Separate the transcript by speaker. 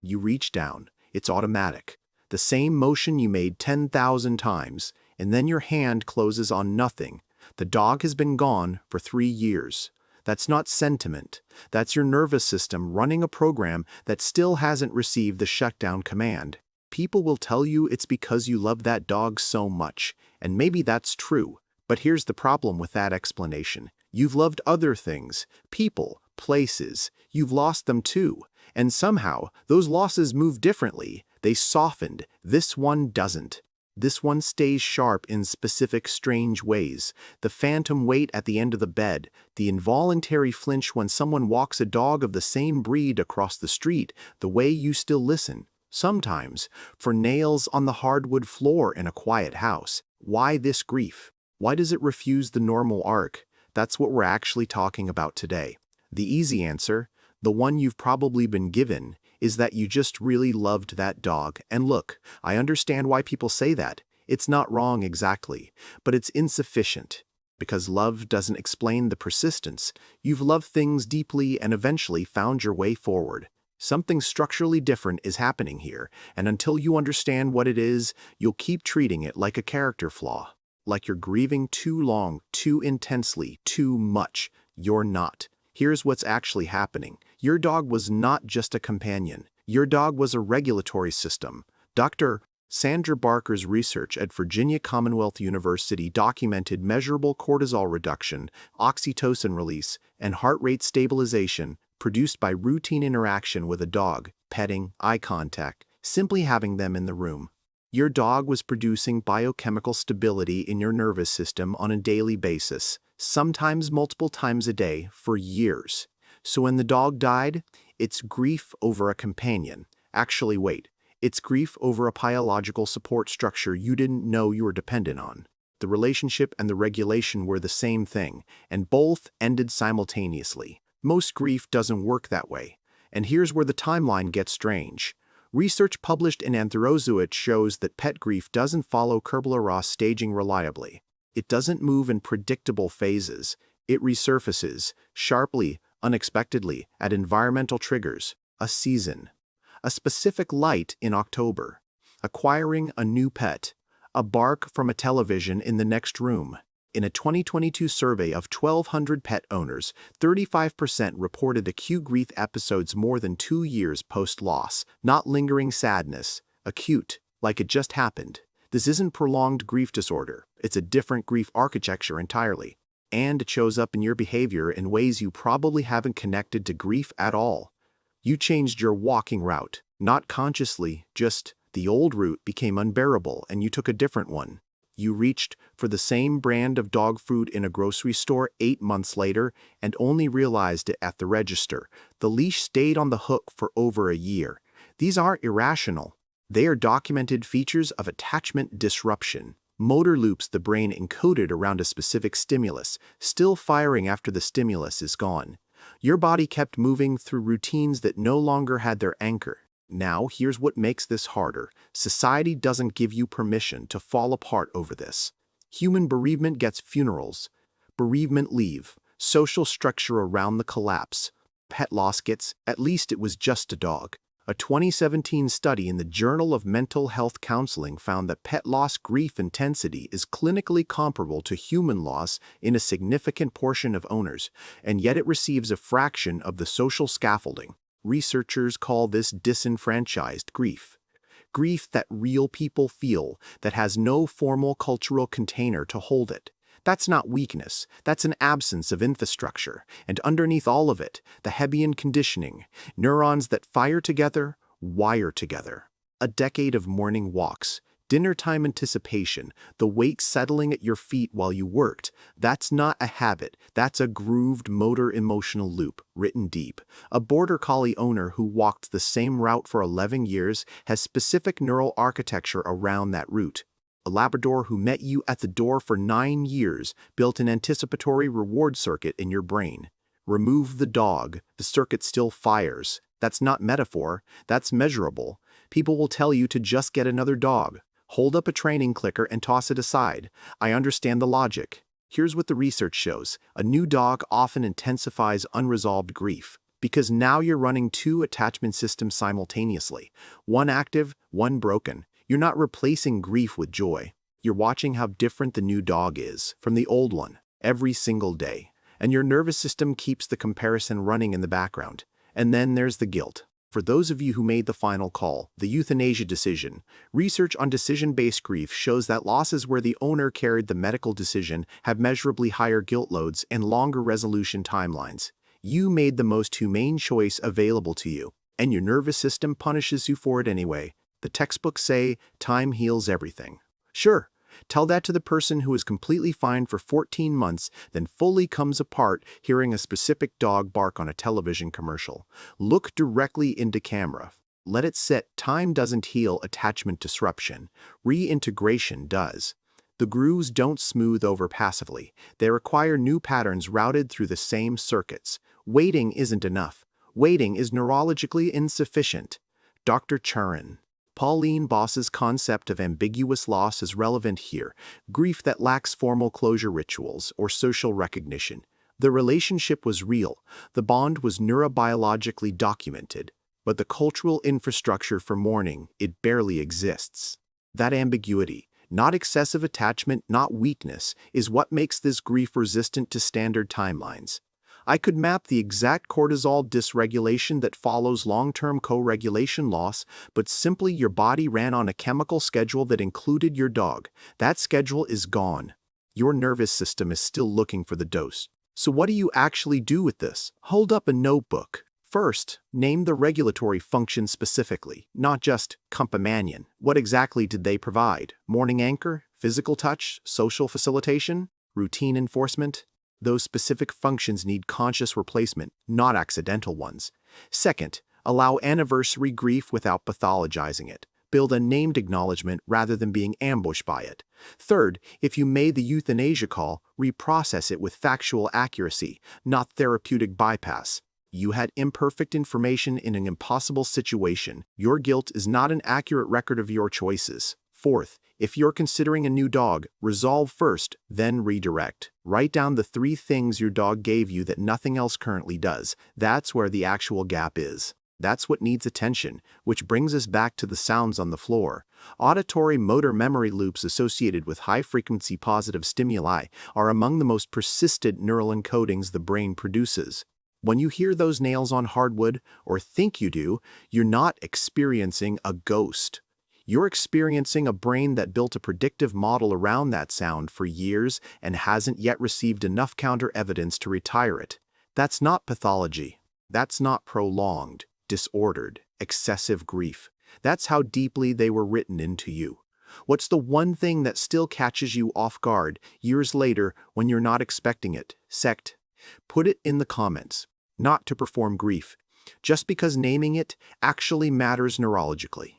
Speaker 1: You reach down. It's automatic. The same motion you made 10,000 times, and then your hand closes on nothing. The dog has been gone for 3 years. That's not sentiment. That's your nervous system running a program that still hasn't received the shutdown command. People will tell you it's because you love that dog so much, and maybe that's true. But here's the problem with that explanation. You've loved other things, people, places. You've lost them too. And somehow, those losses move differently. They softened. This one doesn't. This one stays sharp in specific strange ways. The phantom wait at the end of the bed, the involuntary flinch when someone walks a dog of the same breed across the street, the way you still listen, sometimes, for nails on the hardwood floor in a quiet house. Why this grief? Why does it refuse the normal arc? That's what we're actually talking about today. The easy answer, the one you've probably been given, is that you just really loved that dog. And look, I understand why people say that. It's not wrong exactly, but it's insufficient. Because love doesn't explain the persistence. You've loved things deeply and eventually found your way forward. Something structurally different is happening here, and until you understand what it is, you'll keep treating it like a character flaw. Like you're grieving too long, too intensely, too much. You're not. Here's what's actually happening. Your dog was not just a companion. Your dog was a regulatory system. Dr. Sandra Barker's research at Virginia Commonwealth University documented measurable cortisol reduction, oxytocin release, and heart rate stabilization produced by routine interaction with a dog, petting, eye contact, simply having them in the room. Your dog was producing biochemical stability in your nervous system on a daily basis, sometimes multiple times a day, for years. So when the dog died, it's grief over a companion. Actually, wait, it's grief over a biological support structure you didn't know you were dependent on. The relationship and the regulation were the same thing, and both ended simultaneously. Most grief doesn't work that way. And here's where the timeline gets strange. Research published in Anthrozoid shows that pet grief doesn't follow Kubler-Ross staging reliably. It doesn't move in predictable phases. It resurfaces, sharply, unexpectedly, at environmental triggers, a season, a specific light in October, acquiring a new pet, a bark from a television in the next room. In a 2022 survey of 1,200 pet owners, 35% reported acute grief episodes more than 2 years post-loss, not lingering sadness, acute, like it just happened. This isn't prolonged grief disorder, it's a different grief architecture entirely. And it shows up in your behavior in ways you probably haven't connected to grief at all. You changed your walking route, not consciously, just the old route became unbearable and you took a different one. You reached for the same brand of dog food in a grocery store 8 months later and only realized it at the register. The leash stayed on the hook for over a year. These aren't irrational. They are documented features of attachment disruption. Motor loops the brain encoded around a specific stimulus, still firing after the stimulus is gone. Your body kept moving through routines that no longer had their anchor. Now, here's what makes this harder. Society doesn't give you permission to fall apart over this. Human bereavement gets funerals. Bereavement leave. Social structure around the collapse. Pet loss gets, at least it was just a dog. A 2017 study in the Journal of Mental Health Counseling found that pet loss grief intensity is clinically comparable to human loss in a significant portion of owners, and yet it receives a fraction of the social scaffolding. Researchers call this disenfranchised grief. Grief that real people feel, that has no formal cultural container to hold it. That's not weakness, that's an absence of infrastructure, and underneath all of it, the Hebbian conditioning, neurons that fire together, wire together. A decade of morning walks, dinner time anticipation, the weight settling at your feet while you worked. That's not a habit, that's a grooved motor emotional loop, written deep. A border collie owner who walked the same route for 11 years has specific neural architecture around that route. A Labrador who met you at the door for 9 years built an anticipatory reward circuit in your brain. Remove the dog, the circuit still fires. That's not metaphor, that's measurable. People will tell you to just get another dog. Hold up a training clicker and toss it aside. I understand the logic. Here's what the research shows. A new dog often intensifies unresolved grief. Because now you're running two attachment systems simultaneously, one active, one broken. You're not replacing grief with joy. You're watching how different the new dog is from the old one every single day. And your nervous system keeps the comparison running in the background. And then there's the guilt. For those of you who made the final call, the euthanasia decision, research on decision-based grief shows that losses where the owner carried the medical decision have measurably higher guilt loads and longer resolution timelines. You made the most humane choice available to you, and your nervous system punishes you for it anyway. The textbooks say time heals everything. Sure, tell that to the person who is completely fine for 14 months, then fully comes apart hearing a specific dog bark on a television commercial. Look directly into camera. Let it sit. Time doesn't heal attachment disruption. Reintegration does. The grooves don't smooth over passively. They require new patterns routed through the same circuits. Waiting isn't enough. Waiting is neurologically insufficient. Dr. Churin. Pauline Boss's concept of ambiguous loss is relevant here, grief that lacks formal closure rituals or social recognition. The relationship was real, the bond was neurobiologically documented, but the cultural infrastructure for mourning, it barely exists. That ambiguity, not excessive attachment, not weakness, is what makes this grief resistant to standard timelines. I could map the exact cortisol dysregulation that follows long-term co-regulation loss, but simply your body ran on a chemical schedule that included your dog. That schedule is gone. Your nervous system is still looking for the dose. So what do you actually do with this? Hold up a notebook. First, name the regulatory function specifically, not just companion. What exactly did they provide? Morning anchor, physical touch, social facilitation, routine enforcement? Those specific functions need conscious replacement, not accidental ones. Second, allow anniversary grief without pathologizing it. Build a named acknowledgement rather than being ambushed by it. Third, if you made the euthanasia call, reprocess it with factual accuracy, not therapeutic bypass. You had imperfect information in an impossible situation. Your guilt is not an accurate record of your choices. Fourth, if you're considering a new dog, resolve first, then redirect. Write down the 3 things your dog gave you that nothing else currently does. That's where the actual gap is. That's what needs attention, which brings us back to the sounds on the floor. Auditory motor memory loops associated with high-frequency positive stimuli are among the most persistent neural encodings the brain produces. When you hear those nails on hardwood, or think you do, you're not experiencing a ghost. You're experiencing a brain that built a predictive model around that sound for years and hasn't yet received enough counter-evidence to retire it. That's not pathology. That's not prolonged, disordered, excessive grief. That's how deeply they were written into you. What's the one thing that still catches you off guard years later when you're not expecting it? Sect. Put it in the comments. Not to perform grief, just because naming it actually matters neurologically.